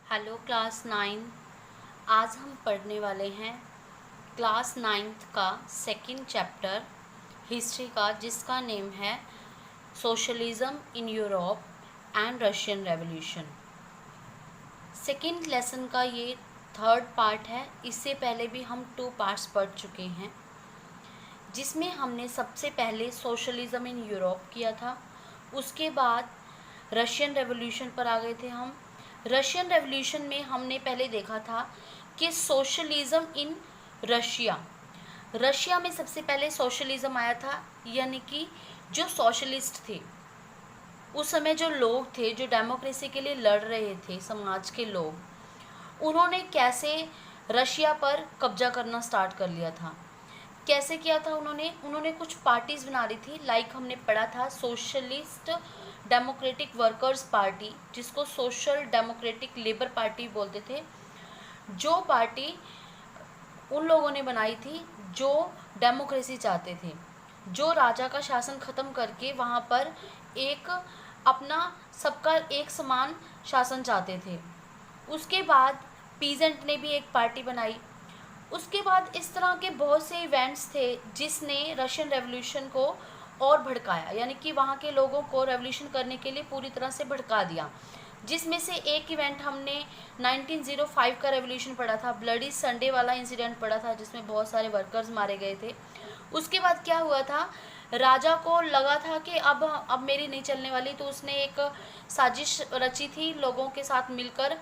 Hello class 9। आज हम पढ़ने वाले हैं क्लास 9th का सेकंड चैप्टर हिस्ट्री का, जिसका नेम है socialism in Europe and Russian revolution. Second lesson का ये थर्ड पार्ट है। इससे पहले भी हम 2 पार्ट्स पढ़ चुके हैं, जिसमें हमने सबसे पहले सोशलिज्म इन यूरोप किया था। उसके बाद रशियन रेवोल्यूशन पर आ गए थे हम। रशियन रेवोल्यूशन में हमने पहले देखा था कि सोशलिज्म इन रशिया में सबसे पहले सोशलिज्म आया था, यानी कि जो सोशलिस्ट थे उस समय, जो लोग थे जो डेमोक्रेसी के लिए लड़ रहे थे, समाज के लोग, उन्होंने कैसे रशिया पर कब्जा करना स्टार्ट कर लिया था। कैसे किया था उन्होंने कुछ पार्टीज़ बना रही थी। लाइक हमने पढ़ा था सोशलिस्ट डेमोक्रेटिक वर्कर्स पार्टी, जिसको सोशल डेमोक्रेटिक लेबर पार्टी बोलते थे। जो पार्टी उन लोगों ने बनाई थी जो डेमोक्रेसी चाहते थे, जो राजा का शासन ख़त्म करके वहाँ पर एक अपना सबका एक समान शासन चाहते थे। उसके बाद पीजेंट ने भी एक पार्टी बनाई। उसके बाद इस तरह के बहुत से इवेंट्स थे जिसने रशियन रेवोल्यूशन को और भड़काया, यानी कि वहाँ के लोगों को रेवोल्यूशन करने के लिए पूरी तरह से भड़का दिया। जिसमें से एक इवेंट हमने 1905 का रेवोल्यूशन पढ़ा था, ब्लडी संडे वाला इंसिडेंट पढ़ा था, जिसमें बहुत सारे वर्कर्स मारे गए थे। उसके बाद क्या हुआ था, राजा को लगा था कि अब मेरी नहीं चलने वाली, तो उसने एक साजिश रची थी लोगों के साथ मिलकर।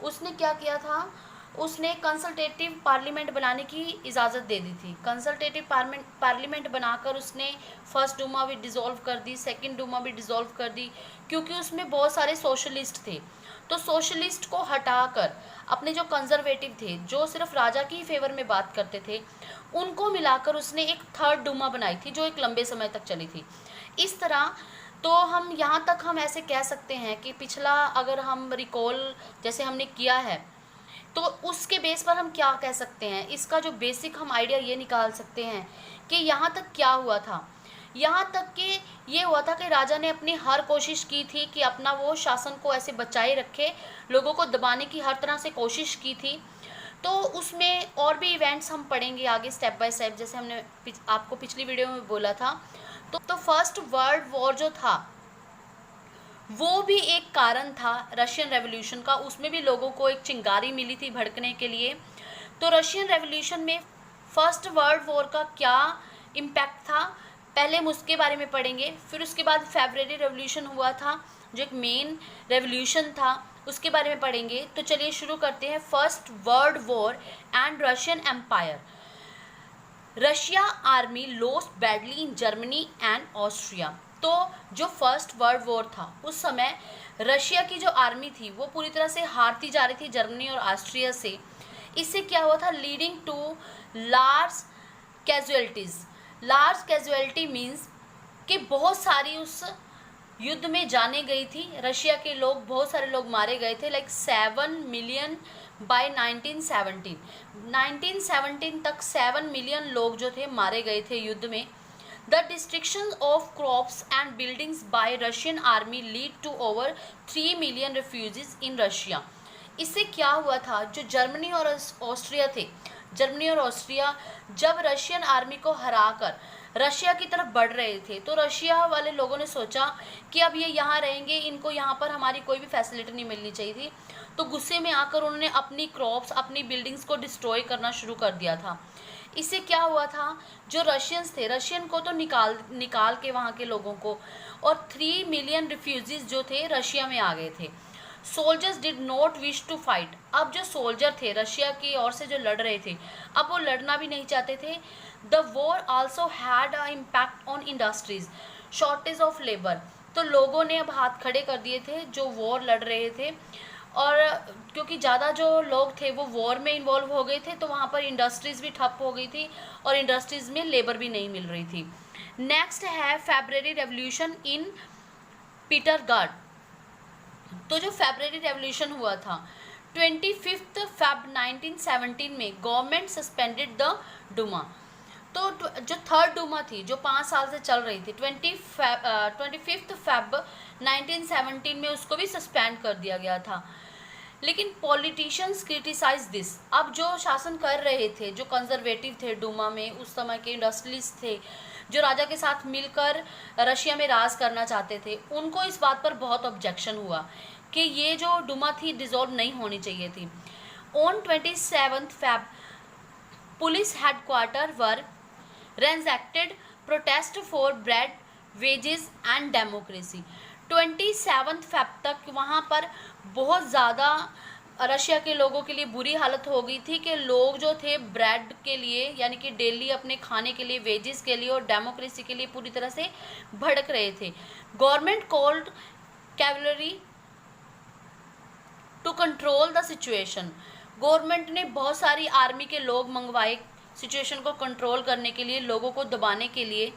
उसने क्या किया था, उसने कंसल्टेटिव पार्लियामेंट बनाने की इजाज़त दे दी थी। कंसल्टेटिव पार्लियामेंट बनाकर उसने फर्स्ट डूमा भी डिज़ोल्व कर दी, सेकंड डूमा भी डिज़ोल्व कर दी, क्योंकि उसमें बहुत सारे सोशलिस्ट थे। तो सोशलिस्ट को हटाकर अपने जो कंजर्वेटिव थे, जो सिर्फ राजा की फेवर में बात करते थे, उनको मिलाकर उसने एक थर्ड डूमा बनाई थी, जो एक लंबे समय तक चली थी। इस तरह तो हम यहाँ तक हम ऐसे कह सकते हैं कि पिछला अगर हम रिकॉल जैसे हमने किया है, तो उसके बेस पर हम क्या कह सकते हैं, इसका जो बेसिक हम आइडिया ये निकाल सकते हैं कि यहाँ तक क्या हुआ था। यहाँ तक कि ये हुआ था कि राजा ने अपनी हर कोशिश की थी कि अपना वो शासन को ऐसे बचाए रखे, लोगों को दबाने की हर तरह से कोशिश की थी। तो उसमें और भी इवेंट्स हम पढ़ेंगे आगे स्टेप बाय स्टेप, जैसे हमने आपको पिछली वीडियो में बोला था। तो फर्स्ट वर्ल्ड वॉर जो था वो भी एक कारण था रशियन रेवोल्यूशन का। उसमें भी लोगों को एक चिंगारी मिली थी भड़कने के लिए। तो रशियन रेवोल्यूशन में फर्स्ट वर्ल्ड वॉर का क्या इम्पैक्ट था, पहले हम उसके बारे में पढ़ेंगे। फिर उसके बाद फेब्रुअरी रेवोल्यूशन हुआ था, जो एक मेन रेवोल्यूशन था, उसके बारे में पढ़ेंगे। तो चलिए शुरू करते हैं। First World War and Russian Empire. Russia army lost badly in Germany and Austria. तो जो फर्स्ट वर्ल्ड वॉर था उस समय रशिया की जो आर्मी थी वो पूरी तरह से हारती जा रही थी जर्मनी और ऑस्ट्रिया से। इससे क्या हुआ था, leading to large casualties. Large casualty means कि बहुत सारी उस युद्ध में जाने गई थी रशिया के लोग, बहुत सारे लोग मारे गए थे। लाइक 7 मिलियन बाय 1917 तक 7 मिलियन लोग जो थे मारे गए थे युद्ध में। The destruction of crops and buildings by Russian army lead to over 3 million refugees in Russia. इससे क्या हुआ था, जो जर्मनी और ऑस्ट्रिया थे, जर्मनी और ऑस्ट्रिया जब रशियन आर्मी को हराकर रशिया की तरफ बढ़ रहे थे, तो रशिया वाले लोगों ने सोचा कि अब ये यहाँ रहेंगे, इनको यहाँ पर हमारी कोई भी फैसिलिटी नहीं मिलनी चाहिए थी। तो गुस्से में आकर उन्होंने अपनी क्रॉप्स, अपनी बिल्डिंग्स को डिस्ट्रॉय करना शुरू कर दिया था। इससे क्या हुआ था, जो रशियंस थे, रशियन को तो निकाल के वहाँ के लोगों को, और 3 मिलियन रिफ्यूजीज जो थे रशिया में आ गए थे। Soldiers did not wish to fight. अब जो सोल्जर थे रशिया की ओर से जो लड़ रहे थे, अब वो लड़ना भी नहीं चाहते थे। The war also had a impact on industries, shortage of labour. तो लोगों ने अब हाथ खड़े कर दिए थे जो वॉर लड़ रहे थे, और क्योंकि ज़्यादा जो लोग थे वो वॉर में इन्वॉल्व हो गए थे, तो वहाँ पर इंडस्ट्रीज़ भी ठप हो गई थी और इंडस्ट्रीज़ में लेबर भी नहीं मिल रही थी। नेक्स्ट है फेब्रुअरी रेवोल्यूशन इन पीटरगार्ड। तो जो फेब्रुअरी रेवोल्यूशन हुआ था 25 फेब 1917 में, गवर्नमेंट सस्पेंडेड द डूमा। तो जो थर्ड डूमा थी जो 5 साल से चल रही थी, 25 फेब 1917 में उसको भी सस्पेंड कर दिया गया था। लेकिन पॉलिटिशियंस क्रिटिसाइज दिस। अब जो शासन कर रहे थे, जो कंजर्वेटिव थे डूमा में, उस समय के इंडस्ट्रियलिस्ट थे, जो राजा के साथ मिलकर रशिया में राज करना चाहते थे, उनको इस बात पर बहुत ऑब्जेक्शन हुआ कि ये जो डूमा थी डिसॉल्व नहीं होनी चाहिए थी। On 27 Feb police headquarter were ransacked protest for bread, wages and democracy। 27 Feb तक वहाँ पर बहुत ज़्यादा रशिया के लोगों के लिए बुरी हालत हो गई थी कि लोग जो थे ब्रेड के लिए, यानी कि डेली अपने खाने के लिए, वेजेस के लिए और डेमोक्रेसी के लिए पूरी तरह से भड़क रहे थे। Government called cavalry to control the situation. Government ने बहुत सारी आर्मी के लोग मंगवाए सिचुएशन को कंट्रोल करने के लिए, लोगों को दबाने के लिए।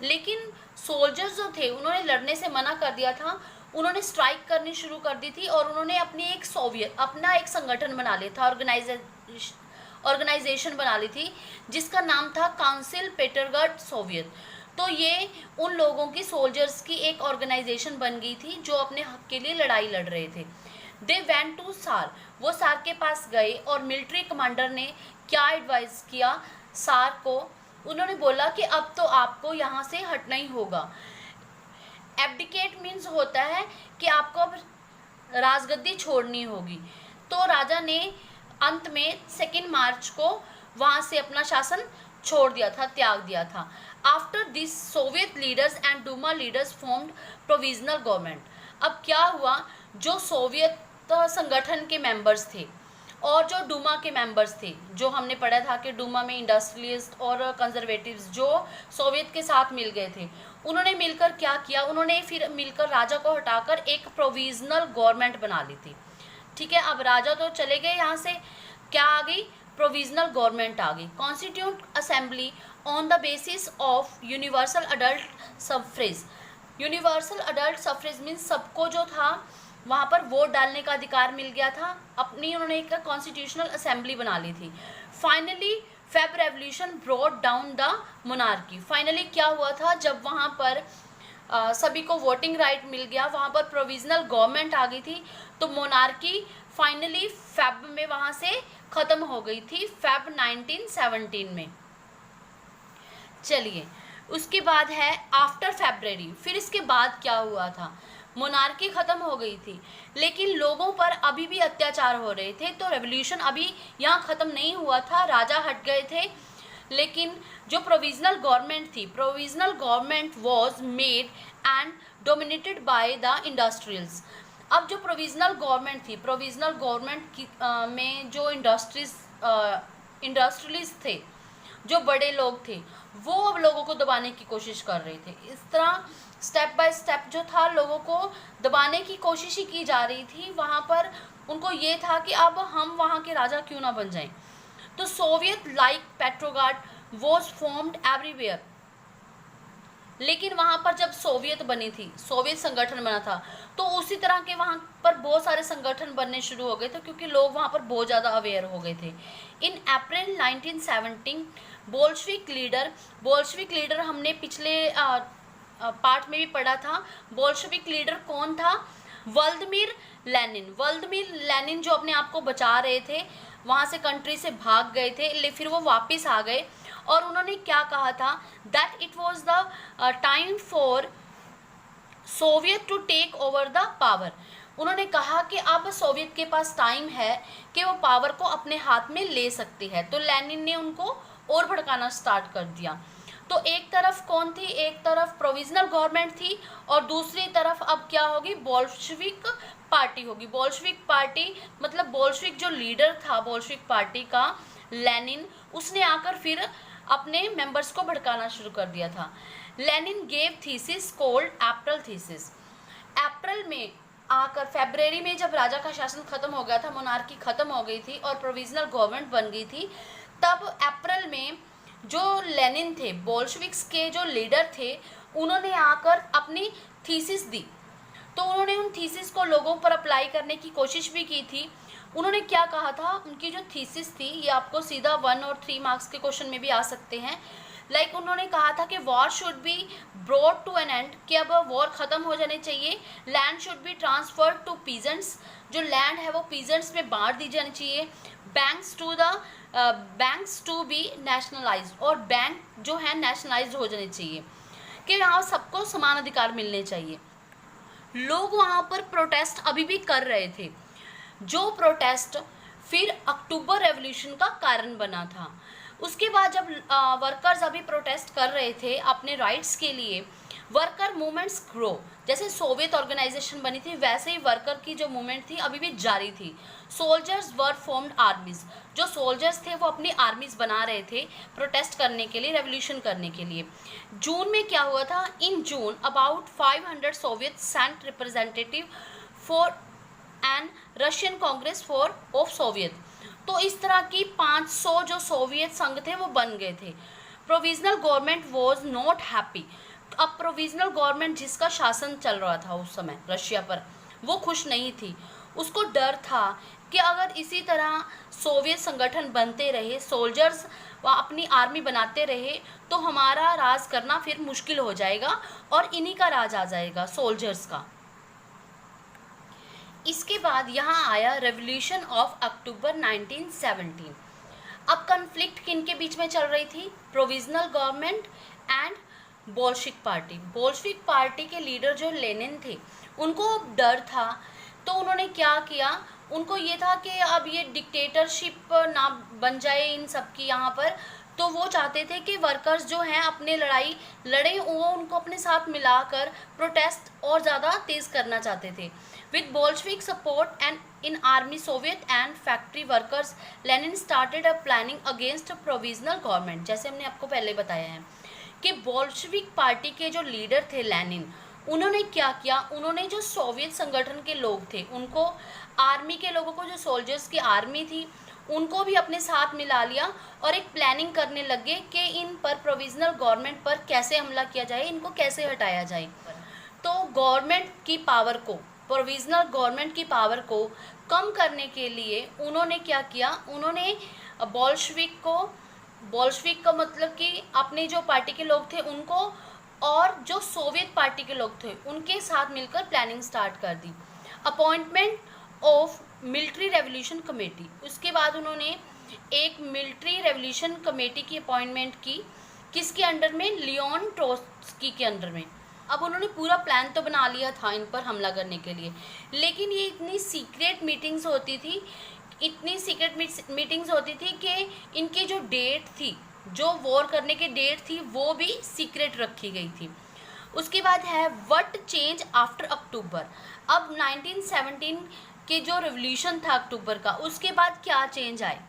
लेकिन सोल्जर्स जो थे उन्होंने लड़ने से मना कर दिया था। उन्होंने स्ट्राइक करनी शुरू कर दी थी और उन्होंने अपना एक संगठन बना लिया था, ऑर्गेनाइजेशन बना ली थी, जिसका नाम था काउंसिल पेटरगर्ड सोवियत। तो ये उन लोगों की, सोल्जर्स की एक ऑर्गेनाइजेशन बन गई थी जो अपने हक के लिए लड़ाई लड़ रहे थे। दे वेंट टू सार, वो सार के पास गए और मिलिट्री कमांडर ने क्या एडवाइस किया सार को, उन्होंने बोला कि अब तो आपको यहाँ से हटना ही होगा। एब्डिकेट मीन्स होता है कि आपको अब राजगद्दी छोड़नी होगी। तो राजा ने अंत में 2 मार्च को वहाँ से अपना शासन छोड़ दिया था, त्याग दिया था। After this Soviet leaders and Duma leaders formed provisional government. अब क्या हुआ, जो सोवियत संगठन के मेंबर्स थे और जो डूमा के मेंबर्स थे, जो हमने पढ़ा था कि डूमा में इंडस्ट्रियलिस्ट और कंजर्वेटिव्स जो सोवियत के साथ मिल गए थे, उन्होंने मिलकर क्या किया, उन्होंने फिर मिलकर राजा को हटाकर एक प्रोविजनल गवर्नमेंट बना ली थी। ठीक है, अब राजा तो चले गए, यहाँ से क्या आ गई, प्रोविजनल गवर्नमेंट आ गई। Constitute assembly on the basis of universal adult suffrage. Universal adult suffrage means सबको जो था वहाँ पर वोट डालने का अधिकार मिल गया था। अपनी उन्होंने एक कॉन्स्टिट्यूशनल असेंबली बना ली थी। Finally Feb revolution brought down the monarchy. Finally क्या हुआ था, जब वहाँ पर सभी को वोटिंग राइट मिल गया, वहाँ पर प्रोविजनल गवर्नमेंट आ गई थी, तो मोनार्की फाइनली फेब में वहाँ से ख़त्म हो गई थी, फेब 1917 में। चलिए, उसके बाद है आफ्टर फेब्रवरी। फिर इसके बाद क्या हुआ था, मोनार्की ख़त्म हो गई थी, लेकिन लोगों पर अभी भी अत्याचार हो रहे थे। तो रेवोल्यूशन अभी यहाँ ख़त्म नहीं हुआ था, राजा हट गए थे, लेकिन जो प्रोविजनल गवर्नमेंट थी, provisional government was made and dominated by the industrials. अब जो प्रोविजनल गवर्नमेंट थी, प्रोविजनल गवर्नमेंट की में जो इंडस्ट्रियलिस्ट थे, जो बड़े लोग थे, वो अब लोगों को दबाने की कोशिश कर रहे थे। इस तरह स्टेप बाय स्टेप जो था लोगों को दबाने की कोशिश ही की जा रही थी। वहाँ पर उनको ये था कि अब हम वहाँ के राजा क्यों ना बन जाएं। तो Soviet like Petrograd was formed everywhere. लेकिन वहाँ पर जब सोवियत बनी थी, सोवियत संगठन बना था, तो उसी तरह के वहाँ पर बहुत सारे संगठन बनने शुरू हो गए थे, क्योंकि लोग वहाँ पर बहुत ज़्यादा अवेयर हो गए थे। इन अप्रैल 1917 बोल्शेविक लीडर हमने पिछले पार्ट में भी पढ़ा था। बोल्शेविक लीडर कौन था, व्लादिमीर लेनिन जो अपने आप को बचा रहे थे, वहाँ से कंट्री से भाग गए थे, फिर वो वापस आ गए और उन्होंने क्या कहा था, that it was the time for Soviet to take over the power. उन्होंने कहा कि अब सोवियत के पास टाइम है कि वो पावर को अपने हाथ में ले सकती है। तो लेनिन ने उनको और भड़काना स्टार्ट कर दिया। तो एक तरफ कौन थी, एक तरफ प्रोविजनल गवर्नमेंट थी और दूसरी तरफ अब क्या होगी, बोल्शेविक पार्टी होगी। बोल्शेविक पार्टी मतलब बोल्शेविक जो लीडर था बोल्शेविक पार्टी का, लेनिन, उसने आकर फिर अपने मेंबर्स को भड़काना शुरू कर दिया था। Lenin gave thesis called April thesis. अप्रैल में आकर फरवरी में जब राजा का शासन खत्म हो गया था, मोनार्की खत्म हो गई थी और प्रोविजनल गवर्नमेंट बन गई थी, तब अप्रैल में जो लेनिन थे, बोल्शेविक्स के जो लीडर थे, उन्होंने आकर अपनी थीसिस दी। तो उन्होंने उन थीसिस को लोगों पर अप्लाई करने की कोशिश भी की थी। उन्होंने क्या कहा था, उनकी जो थीसिस थी, ये आपको सीधा 1 और 3 मार्क्स के क्वेश्चन में भी आ सकते हैं। लाइक उन्होंने कहा था कि war should be brought to an end, कि अब वॉर ख़त्म हो जाने चाहिए। Land should be transferred to peasants, जो लैंड है वो पीजेंट्स में बांट दी जानी चाहिए। बैंक्स टू बी नेशनलाइज, और बैंक जो है नेशनलाइज हो जाने चाहिए, कि यहाँ सबको समान अधिकार मिलने चाहिए। लोग वहाँ पर प्रोटेस्ट अभी भी कर रहे थे, जो प्रोटेस्ट फिर अक्टूबर रेवोल्यूशन का कारण बना था। उसके बाद जब वर्कर्स अभी प्रोटेस्ट कर रहे थे अपने राइट्स के लिए, वर्कर मूवमेंट्स ग्रो, जैसे सोवियत ऑर्गेनाइजेशन बनी थी वैसे ही वर्कर की जो मूवमेंट थी अभी भी जारी थी। सोल्जर्स वर फॉर्म्ड आर्मीज, जो सोल्जर्स थे वो अपनी आर्मीज बना रहे थे प्रोटेस्ट करने के लिए, रेवोल्यूशन करने के लिए। जून में क्या हुआ था, in June about 500 Soviet sent representative for and Russian Congress for of Soviet, तो इस तरह की 500 जो सोवियत संघ थे वो बन गए थे। Provisional government was not happy, अब प्रोविजनल गवर्नमेंट जिसका शासन चल रहा था उस समय रशिया पर, वो खुश नहीं थी। उसको डर था कि अगर इसी तरह सोवियत संगठन बनते रहे, सोल्जर्स अपनी आर्मी बनाते रहे, तो हमारा राज करना फिर मुश्किल हो जाएगा और इन्हीं का राज आ जाएगा, सोल्जर्स का। इसके बाद यहाँ आया रेवोल्यूशन ऑफ अक्टूबर 1917। अब कन्फ्लिक्ट किन के बीच में चल रही थी, provisional government and Bolshevik party. Bolshevik party के लीडर जो लेनिन थे उनको डर था, तो उन्होंने क्या किया, उनको ये था कि अब ये डिक्टेटरशिप ना बन जाए इन सब की यहाँ पर, तो वो चाहते थे कि वर्कर्स जो हैं अपने लड़ाई लड़े, वो उनको अपने साथ मिलाकर प्रोटेस्ट और ज़्यादा तेज़ करना चाहते थे। With Bolshevik support and in army, Soviet and factory workers, Lenin started a planning against provisional government. जैसे हमने आपको पहले बताया है कि बोल्शेविक पार्टी के जो लीडर थे लेनिन, उन्होंने क्या किया, उन्होंने जो सोवियत संगठन के लोग थे उनको, आर्मी के लोगों को, जो सोल्जर्स की आर्मी थी उनको भी अपने साथ मिला लिया और एक प्लानिंग करने लगे कि इन पर, प्रोविजनल गवर्नमेंट पर कैसे हमला किया जाए, इनको कैसे हटाया जाए। तो गवर्नमेंट की पावर को, प्रोविजनल गवर्नमेंट की पावर को कम करने के लिए उन्होंने क्या किया, उन्होंने बोल्शेविक का मतलब कि अपने जो पार्टी के लोग थे उनको और जो सोवियत पार्टी के लोग थे उनके साथ मिलकर प्लानिंग स्टार्ट कर दी। Appointment of military revolution committee, उसके बाद उन्होंने एक मिलिट्री रेवोल्यूशन कमेटी की अपॉइंटमेंट की, किसके अंडर में, लियोन ट्रोट्स्की के अंडर में। अब उन्होंने पूरा प्लान तो बना लिया था इन पर हमला करने के लिए, लेकिन ये इतनी सीक्रेट मीटिंग्स होती थी, इतनी सीक्रेट मीटिंग्स होती थी कि इनकी जो डेट थी, जो वॉर करने की डेट थी, वो भी सीक्रेट रखी गई थी। उसके बाद है व्हाट चेंज आफ्टर अक्टूबर। अब 1917 के जो रिवॉल्यूशन था अक्टूबर का, उसके बाद क्या चेंज आए।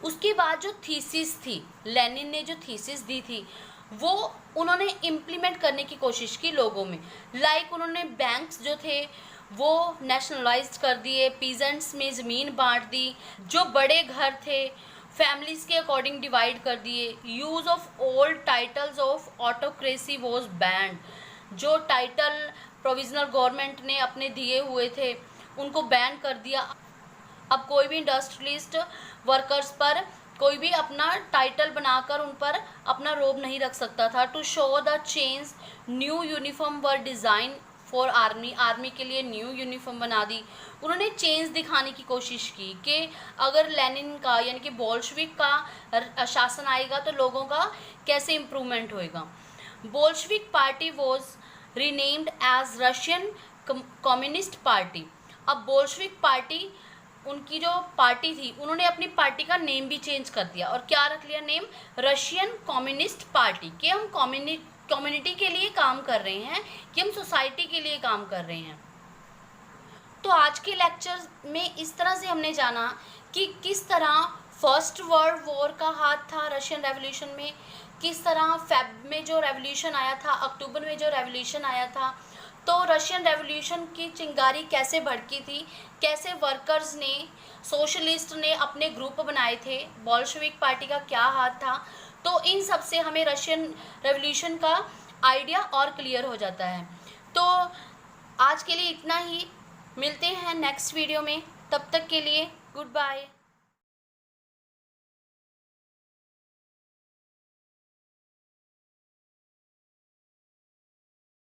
उसके बाद जो थीसिस थी, लेनिन ने जो थीसिस दी थी वो उन्होंने इम्प्लीमेंट करने की कोशिश की लोगों में। लाइक उन्होंने बैंक्स जो थे वो नेशनलाइज कर दिए, पीजेंट्स में ज़मीन बांट दी, जो बड़े घर थे फैमिलीज़ के अकॉर्डिंग डिवाइड कर दिए। Use of old titles of autocracy was banned, जो टाइटल प्रोविजनल गवर्नमेंट ने अपने दिए हुए थे उनको बैन कर दिया। अब कोई भी इंडस्ट्रियलिस्ट वर्कर्स पर कोई भी अपना टाइटल बनाकर उन पर अपना रोब नहीं रख सकता था। To show the change, new uniform were design for army, army के लिए न्यू यूनिफॉर्म बना दी। उन्होंने चेंज दिखाने की कोशिश की कि अगर लेनिन का यानी कि बोल्शेविक का शासन आएगा तो लोगों का कैसे इम्प्रूवमेंट होएगा। Bolshevik party was renamed as Russian communist party. अब बोल्शेविक पार्टी, उनकी जो पार्टी थी, उन्होंने अपनी पार्टी का नेम भी चेंज कर दिया और क्या रख लिया नेम, रशियन कम्युनिस्ट पार्टी, कि हम कम्युनिटी के लिए काम कर रहे हैं, कि हम सोसाइटी के लिए काम कर रहे हैं। तो आज के लेक्चर में इस तरह से हमने जाना कि किस तरह फर्स्ट वर्ल्ड वॉर का हाथ था रशियन रेवोल्यूशन में, किस तरह फेब में जो रेवोल्यूशन आया था, अक्टूबर में जो रेवोल्यूशन आया था, तो रशियन रेवोल्यूशन की चिंगारी कैसे भड़की थी, कैसे वर्कर्स ने, सोशलिस्ट ने अपने ग्रुप बनाए थे, बोल्शेविक पार्टी का क्या हाथ था। तो इन सब से हमें रशियन रेवोल्यूशन का आइडिया और क्लियर हो जाता है। तो आज के लिए इतना ही, मिलते हैं नेक्स्ट वीडियो में, तब तक के लिए गुड बाय।